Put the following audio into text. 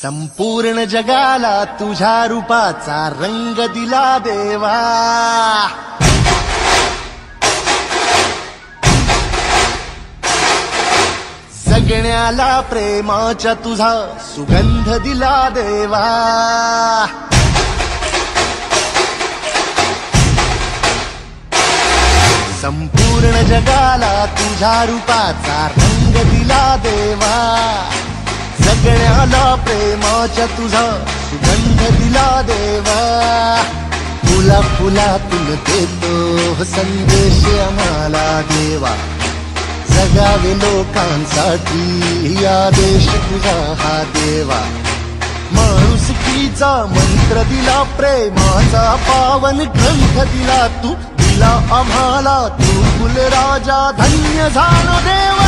संपूर्ण जगाला तुझ्या रूपाचा रंग दिला देवा। जगण्याला प्रेमाच्या तुझा सुगंध दिला देवा। संपूर्ण जगाला तुझ्या रूपाचा रंग दिला देवा। जगण्याला प्रेमाच्या तुझा सुगंध दिला देवा। फुला फुलातून देतो संदेश आम्हाला देवा। जगावे लोकांसाठी आदेश तुझा हा देवा। माणुसकीचा मंत्र दिला, प्रेमाचा पावन ग्रंथ दिला तू। दिला आम्हाला तू कुलराजा, धन्य झालो देवा।